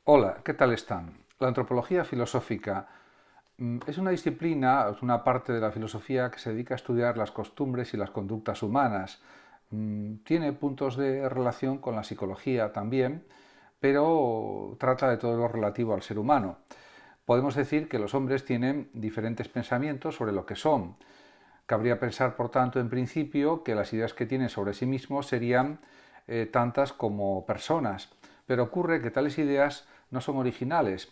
Hola, ¿qué tal están? La antropología filosófica es una disciplina, es una parte de la filosofía que se dedica a estudiar las costumbres y las conductas humanas. Tiene puntos de relación con la psicología también, pero trata de todo lo relativo al ser humano. Podemos decir que los hombres tienen diferentes pensamientos sobre lo que son. Cabría pensar, por tanto, en principio, que las ideas que tienen sobre sí mismos serían tantas como personas, pero ocurre que tales ideas no son originales,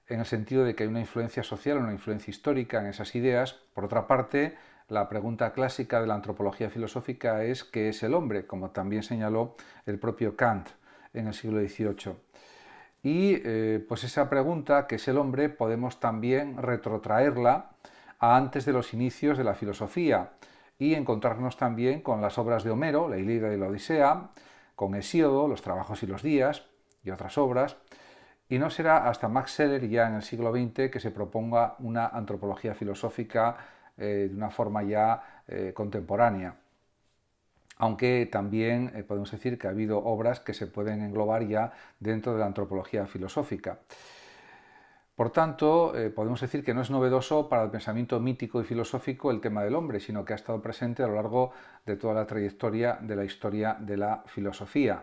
en el sentido de que hay una influencia social, una influencia histórica en esas ideas. Por otra parte, la pregunta clásica de la antropología filosófica es ¿qué es el hombre?, como también señaló el propio Kant en el siglo XVIII. Y pues esa pregunta, ¿qué es el hombre?, podemos también retrotraerla a antes de los inicios de la filosofía y encontrarnos también con las obras de Homero, la Ilíada y la Odisea, con Hesíodo, los Trabajos y los Días y otras obras, y no será hasta Max Scheler, ya en el siglo XX, que se proponga una antropología filosófica de una forma ya contemporánea. Aunque también podemos decir que ha habido obras que se pueden englobar ya dentro de la antropología filosófica. Por tanto, podemos decir que no es novedoso para el pensamiento mítico y filosófico el tema del hombre, sino que ha estado presente a lo largo de toda la trayectoria de la historia de la filosofía.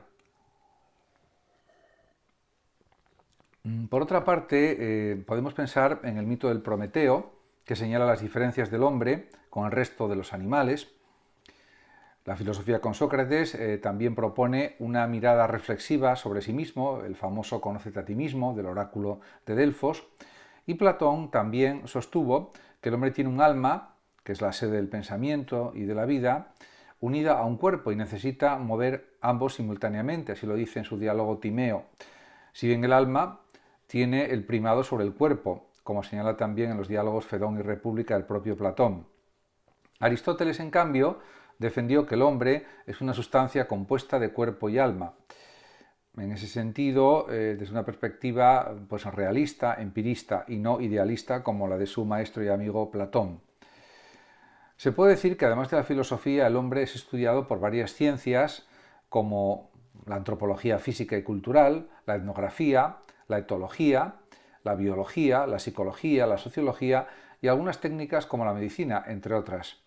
Por otra parte, podemos pensar en el mito del Prometeo, que señala las diferencias del hombre con el resto de los animales. La filosofía con Sócrates también propone una mirada reflexiva sobre sí mismo, el famoso Conócete a ti mismo del oráculo de Delfos, y Platón también sostuvo que el hombre tiene un alma, que es la sede del pensamiento y de la vida, unida a un cuerpo y necesita mover ambos simultáneamente, así lo dice en su diálogo Timeo. Si bien el alma tiene el primado sobre el cuerpo, como señala también en los diálogos Fedón y República el propio Platón. Aristóteles, en cambio, defendió que el hombre es una sustancia compuesta de cuerpo y alma. En ese sentido, desde una perspectiva pues, realista, empirista y no idealista como la de su maestro y amigo Platón. Se puede decir que además de la filosofía, el hombre es estudiado por varias ciencias como la antropología física y cultural, la etnografía, la etología, la biología, la psicología, la sociología y algunas técnicas como la medicina, entre otras.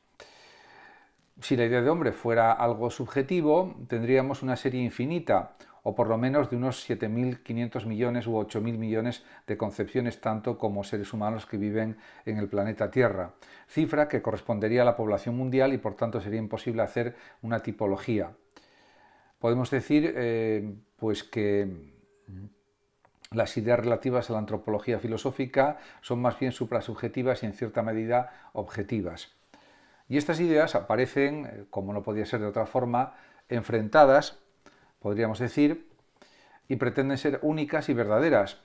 Si la idea de hombre fuera algo subjetivo, tendríamos una serie infinita, o por lo menos de unos 7.500 millones u 8.000 millones de concepciones, tanto como seres humanos que viven en el planeta Tierra, cifra que correspondería a la población mundial y por tanto sería imposible hacer una tipología. Podemos decir pues que las ideas relativas a la antropología filosófica son más bien suprasubjetivas y en cierta medida objetivas. Y estas ideas aparecen, como no podía ser de otra forma, enfrentadas, podríamos decir, y pretenden ser únicas y verdaderas.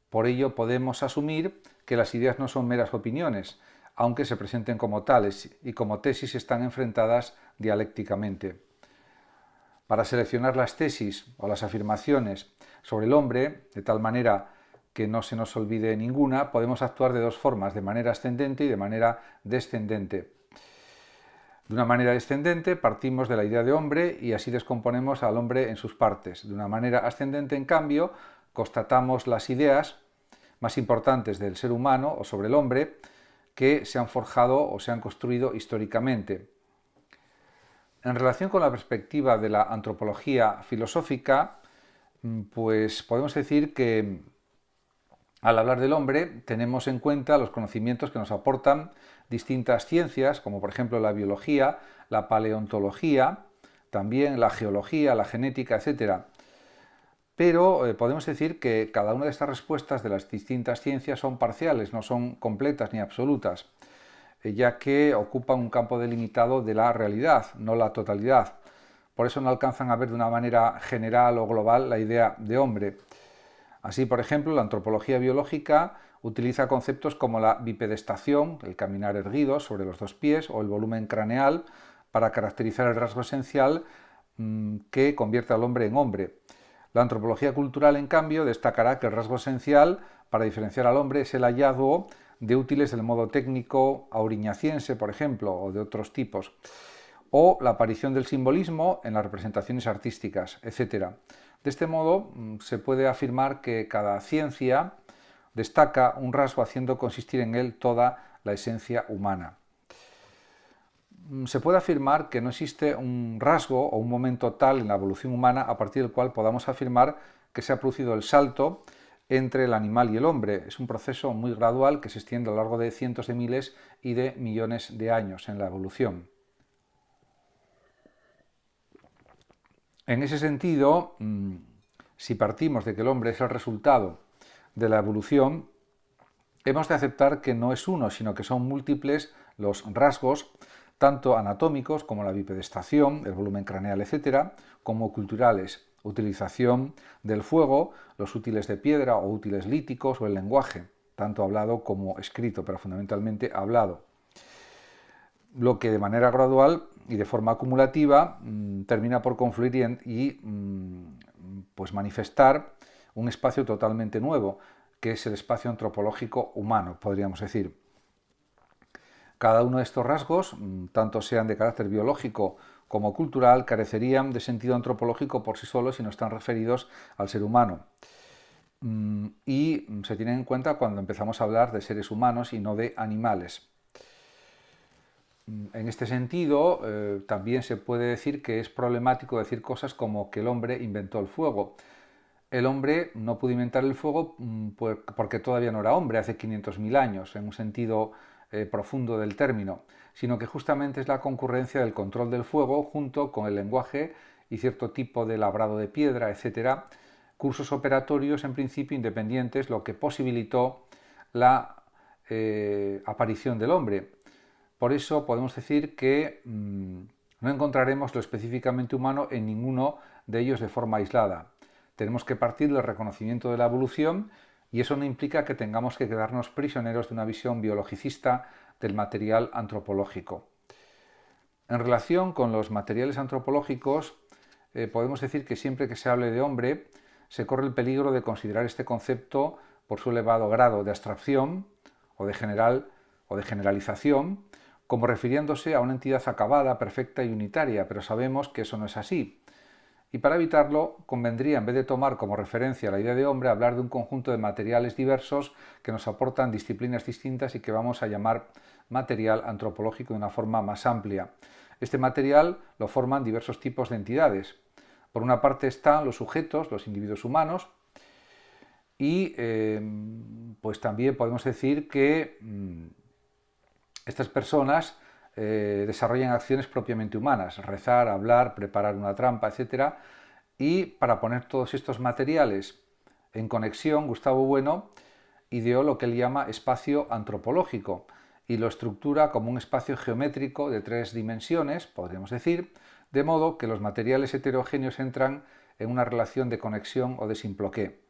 Por ello podemos asumir que las ideas no son meras opiniones, aunque se presenten como tales y como tesis están enfrentadas dialécticamente. Para seleccionar las tesis o las afirmaciones sobre el hombre, de tal manera que no se nos olvide ninguna, podemos actuar de dos formas, de manera ascendente y de manera descendente. De una manera descendente partimos de la idea de hombre y así descomponemos al hombre en sus partes. De una manera ascendente, en cambio, constatamos las ideas más importantes del ser humano o sobre el hombre que se han forjado o se han construido históricamente. En relación con la perspectiva de la antropología filosófica, pues podemos decir que al hablar del hombre tenemos en cuenta los conocimientos que nos aportan distintas ciencias, como por ejemplo la biología, la paleontología, también la geología, la genética, etc. Pero podemos decir que cada una de estas respuestas de las distintas ciencias son parciales, no son completas ni absolutas, ya que ocupan un campo delimitado de la realidad, no la totalidad. Por eso no alcanzan a ver de una manera general o global la idea de hombre. Así, por ejemplo, la antropología biológica utiliza conceptos como la bipedestación, el caminar erguido sobre los dos pies, o el volumen craneal, para caracterizar el rasgo esencial que convierte al hombre en hombre. La antropología cultural, en cambio, destacará que el rasgo esencial para diferenciar al hombre es el hallazgo de útiles del modo técnico auriñaciense, por ejemplo, o de otros tipos, o la aparición del simbolismo en las representaciones artísticas, etc. De este modo, se puede afirmar que cada ciencia destaca un rasgo haciendo consistir en él toda la esencia humana. Se puede afirmar que no existe un rasgo o un momento tal en la evolución humana a partir del cual podamos afirmar que se ha producido el salto entre el animal y el hombre. Es un proceso muy gradual que se extiende a lo largo de cientos de miles y de millones de años en la evolución. En ese sentido, si partimos de que el hombre es el resultado de la evolución, hemos de aceptar que no es uno, sino que son múltiples los rasgos, tanto anatómicos como la bipedestación, el volumen craneal, etc., como culturales, utilización del fuego, los útiles de piedra o útiles líticos o el lenguaje, tanto hablado como escrito, pero fundamentalmente hablado. Lo que de manera gradual y de forma acumulativa termina por confluir y pues manifestar un espacio totalmente nuevo, que es el espacio antropológico humano, podríamos decir. Cada uno de estos rasgos, tanto sean de carácter biológico como cultural, carecerían de sentido antropológico por sí solos si no están referidos al ser humano. Y se tienen en cuenta cuando empezamos a hablar de seres humanos y no de animales. En este sentido, también se puede decir que es problemático decir cosas como que el hombre inventó el fuego. El hombre no pudo inventar el fuego porque todavía no era hombre hace 500.000 años, en un sentido profundo del término, sino que justamente es la concurrencia del control del fuego junto con el lenguaje y cierto tipo de labrado de piedra, etcétera, cursos operatorios en principio independientes, lo que posibilitó la aparición del hombre. Por eso podemos decir que no encontraremos lo específicamente humano en ninguno de ellos de forma aislada. Tenemos que partir del reconocimiento de la evolución y eso no implica que tengamos que quedarnos prisioneros de una visión biologicista del material antropológico. En relación con los materiales antropológicos, podemos decir que siempre que se hable de hombre, se corre el peligro de considerar este concepto por su elevado grado de abstracción o de generalización, como refiriéndose a una entidad acabada, perfecta y unitaria, pero sabemos que eso no es así. Y para evitarlo, convendría, en vez de tomar como referencia la idea de hombre, hablar de un conjunto de materiales diversos que nos aportan disciplinas distintas y que vamos a llamar material antropológico de una forma más amplia. Este material lo forman diversos tipos de entidades. Por una parte están los sujetos, los individuos humanos, y pues también podemos decir que estas personas desarrollan acciones propiamente humanas, rezar, hablar, preparar una trampa, etc. Y para poner todos estos materiales en conexión, Gustavo Bueno ideó lo que él llama espacio antropológico y lo estructura como un espacio geométrico de 3 dimensiones, podríamos decir, de modo que los materiales heterogéneos entran en una relación de conexión o de simploqué.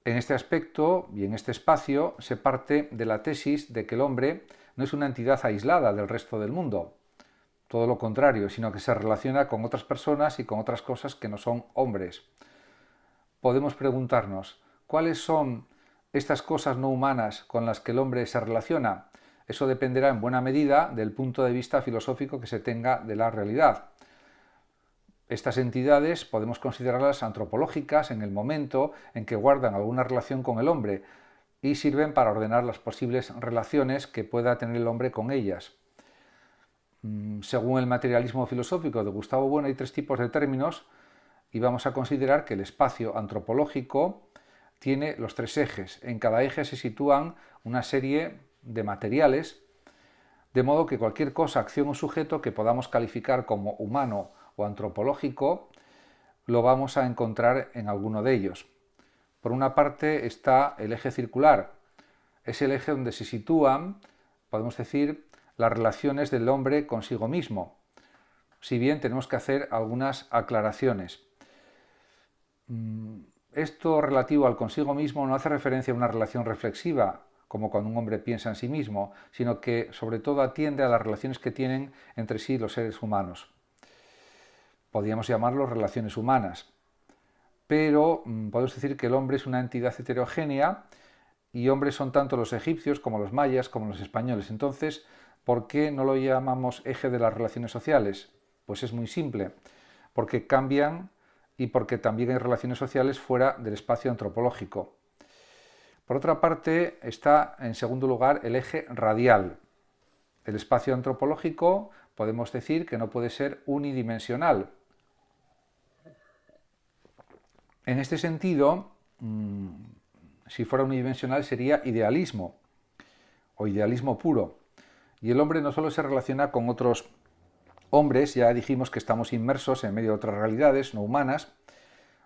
En este aspecto y en este espacio se parte de la tesis de que el hombre no es una entidad aislada del resto del mundo, todo lo contrario, sino que se relaciona con otras personas y con otras cosas que no son hombres. Podemos preguntarnos, ¿cuáles son estas cosas no humanas con las que el hombre se relaciona? Eso dependerá en buena medida del punto de vista filosófico que se tenga de la realidad. Estas entidades podemos considerarlas antropológicas en el momento en que guardan alguna relación con el hombre y sirven para ordenar las posibles relaciones que pueda tener el hombre con ellas. Según el materialismo filosófico de Gustavo Bueno, hay 3 tipos de términos y vamos a considerar que el espacio antropológico tiene los 3 ejes. En cada eje se sitúan una serie de materiales, de modo que cualquier cosa, acción o sujeto que podamos calificar como humano o antropológico, lo vamos a encontrar en alguno de ellos. Por una parte está el eje circular, es el eje donde se sitúan, podemos decir, las relaciones del hombre consigo mismo, si bien tenemos que hacer algunas aclaraciones. Esto relativo al consigo mismo no hace referencia a una relación reflexiva, como cuando un hombre piensa en sí mismo, sino que sobre todo atiende a las relaciones que tienen entre sí los seres humanos. Podríamos llamarlo relaciones humanas, pero podemos decir que el hombre es una entidad heterogénea y hombres son tanto los egipcios como los mayas como los españoles. Entonces, ¿por qué no lo llamamos eje de las relaciones sociales? Pues es muy simple, porque cambian y porque también hay relaciones sociales fuera del espacio antropológico. Por otra parte, está en segundo lugar el eje radial. El espacio antropológico podemos decir que no puede ser unidimensional. En este sentido, si fuera unidimensional sería idealismo o idealismo puro. Y el hombre no solo se relaciona con otros hombres, ya dijimos que estamos inmersos en medio de otras realidades no humanas,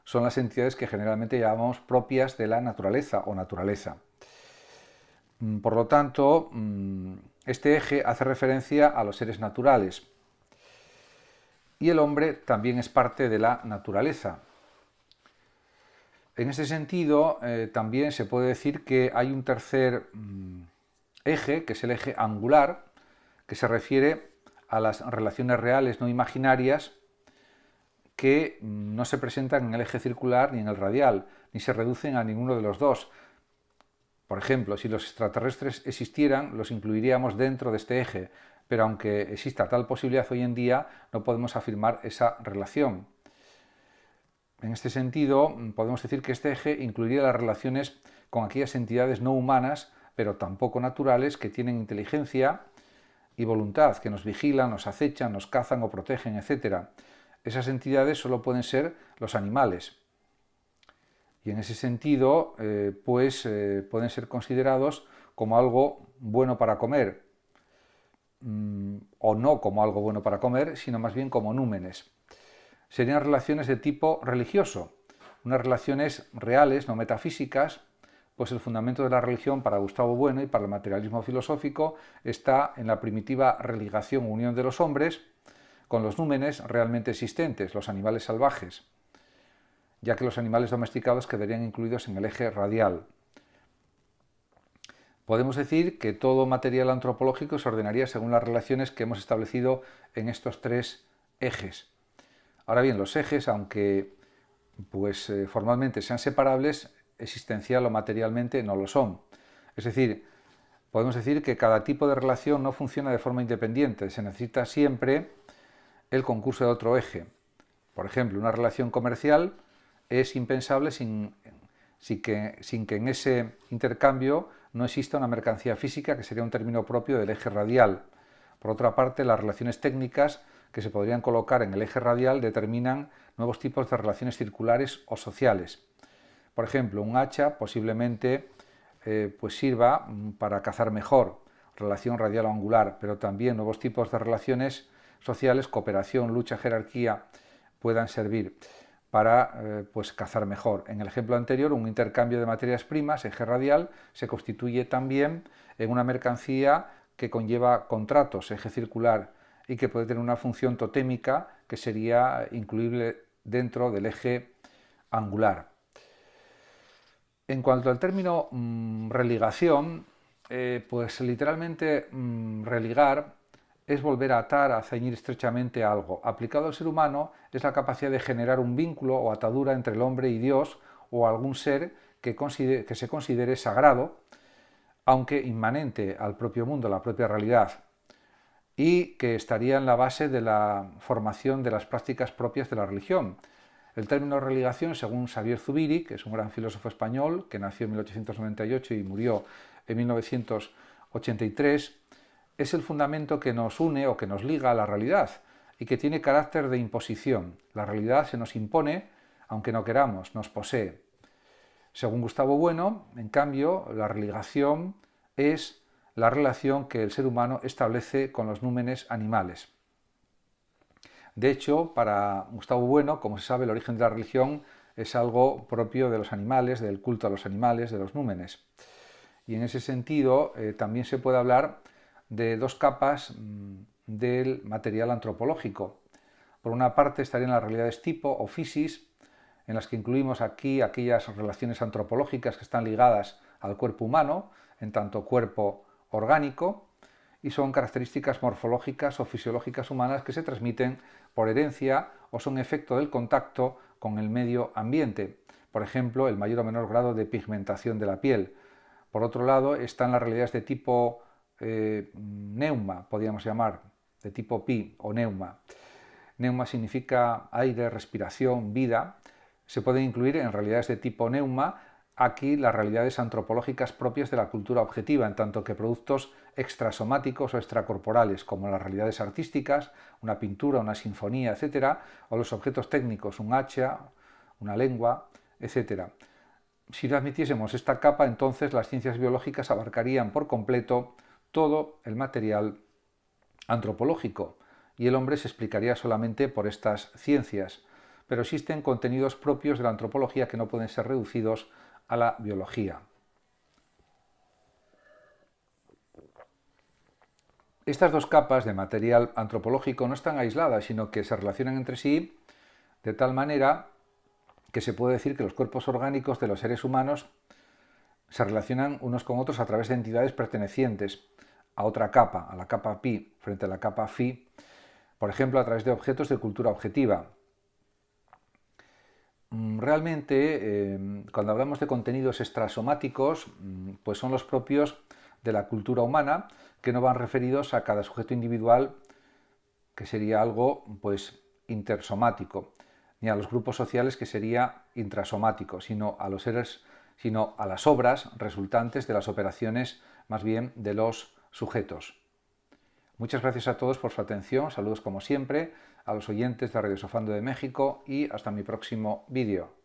son las entidades que generalmente llamamos propias de la naturaleza o naturaleza. Por lo tanto, este eje hace referencia a los seres naturales. Y el hombre también es parte de la naturaleza. En ese sentido, también se puede decir que hay un tercer eje, que es el eje angular, que se refiere a las relaciones reales no imaginarias que no se presentan en el eje circular ni en el radial, ni se reducen a ninguno de los dos. Por ejemplo, si los extraterrestres existieran, los incluiríamos dentro de este eje, pero aunque exista tal posibilidad hoy en día, no podemos afirmar esa relación. En este sentido, podemos decir que este eje incluiría las relaciones con aquellas entidades no humanas, pero tampoco naturales, que tienen inteligencia y voluntad, que nos vigilan, nos acechan, nos cazan o protegen, etc. Esas entidades solo pueden ser los animales. Y en ese sentido, pueden ser considerados como algo bueno para comer, o no como algo bueno para comer, sino más bien como númenes. Serían relaciones de tipo religioso, unas relaciones reales, no metafísicas, pues el fundamento de la religión para Gustavo Bueno y para el materialismo filosófico está en la primitiva religación o unión de los hombres con los númenes realmente existentes, los animales salvajes, ya que los animales domesticados quedarían incluidos en el eje radial. Podemos decir que todo material antropológico se ordenaría según las relaciones que hemos establecido en estos tres ejes. Ahora bien, los ejes, aunque formalmente sean separables, existencial o materialmente no lo son. Es decir, podemos decir que cada tipo de relación no funciona de forma independiente, se necesita siempre el concurso de otro eje. Por ejemplo, una relación comercial es impensable sin que en ese intercambio no exista una mercancía física, que sería un término propio del eje radial. Por otra parte, las relaciones técnicas que se podrían colocar en el eje radial determinan nuevos tipos de relaciones circulares o sociales. Por ejemplo, un hacha posiblemente sirva para cazar mejor, relación radial o angular, pero también nuevos tipos de relaciones sociales, cooperación, lucha, jerarquía, puedan servir para cazar mejor. En el ejemplo anterior, un intercambio de materias primas, eje radial, se constituye también en una mercancía que conlleva contratos, eje circular, y que puede tener una función totémica que sería incluible dentro del eje angular. En cuanto al término religación, literalmente religar es volver a atar, a ceñir estrechamente algo. Aplicado al ser humano es la capacidad de generar un vínculo o atadura entre el hombre y Dios o algún ser que se considere sagrado, aunque inmanente al propio mundo, a la propia realidad, y que estaría en la base de la formación de las prácticas propias de la religión. El término religación, según Xavier Zubiri, que es un gran filósofo español que nació en 1898 y murió en 1983, es el fundamento que nos une o que nos liga a la realidad y que tiene carácter de imposición. La realidad se nos impone, aunque no queramos, nos posee. Según Gustavo Bueno, en cambio, la religación es la relación que el ser humano establece con los númenes animales. De hecho, para Gustavo Bueno, como se sabe, el origen de la religión es algo propio de los animales, del culto a los animales, de los númenes. Y en ese sentido, también se puede hablar de dos capas del material antropológico. Por una parte estarían las realidades tipo o physis, en las que incluimos aquí aquellas relaciones antropológicas que están ligadas al cuerpo humano, en tanto cuerpo orgánico, y son características morfológicas o fisiológicas humanas que se transmiten por herencia o son efecto del contacto con el medio ambiente. Por ejemplo, el mayor o menor grado de pigmentación de la piel. Por otro lado, están las realidades de tipo neuma, podríamos llamar, de tipo pi o neuma. Neuma significa aire, respiración, vida. Se pueden incluir en realidades de tipo neuma aquí las realidades antropológicas propias de la cultura objetiva, en tanto que productos extrasomáticos o extracorporales, como las realidades artísticas, una pintura, una sinfonía, etc., o los objetos técnicos, un hacha, una lengua, etc. Si no admitiésemos esta capa, entonces las ciencias biológicas abarcarían por completo todo el material antropológico y el hombre se explicaría solamente por estas ciencias. Pero existen contenidos propios de la antropología que no pueden ser reducidos a la biología. Estas dos capas de material antropológico no están aisladas, sino que se relacionan entre sí de tal manera que se puede decir que los cuerpos orgánicos de los seres humanos se relacionan unos con otros a través de entidades pertenecientes a otra capa, a la capa pi, frente a la capa phi, por ejemplo, a través de objetos de cultura objetiva. Realmente, cuando hablamos de contenidos extrasomáticos, pues son los propios de la cultura humana, que no van referidos a cada sujeto individual, que sería algo pues intersomático, ni a los grupos sociales, que sería intrasomático, sino a los seres, sino a las obras resultantes de las operaciones más bien de los sujetos. Muchas gracias a todos por su atención, saludos como siempre, a los oyentes de Radio Sofando de México y hasta mi próximo vídeo.